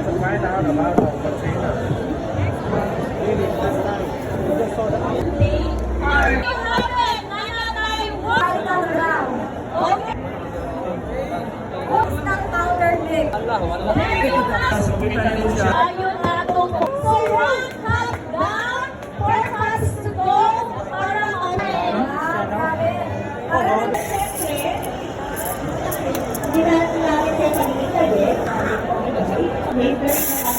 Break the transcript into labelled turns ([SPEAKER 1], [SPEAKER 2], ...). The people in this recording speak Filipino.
[SPEAKER 1] to find out about the container. Really, first time. We just saw the Allah, Allah.
[SPEAKER 2] Ayun na ito po. So, one countdown for us to go para grabe. Para siyempre, hindi natin namin yung pagkikita eh. Later na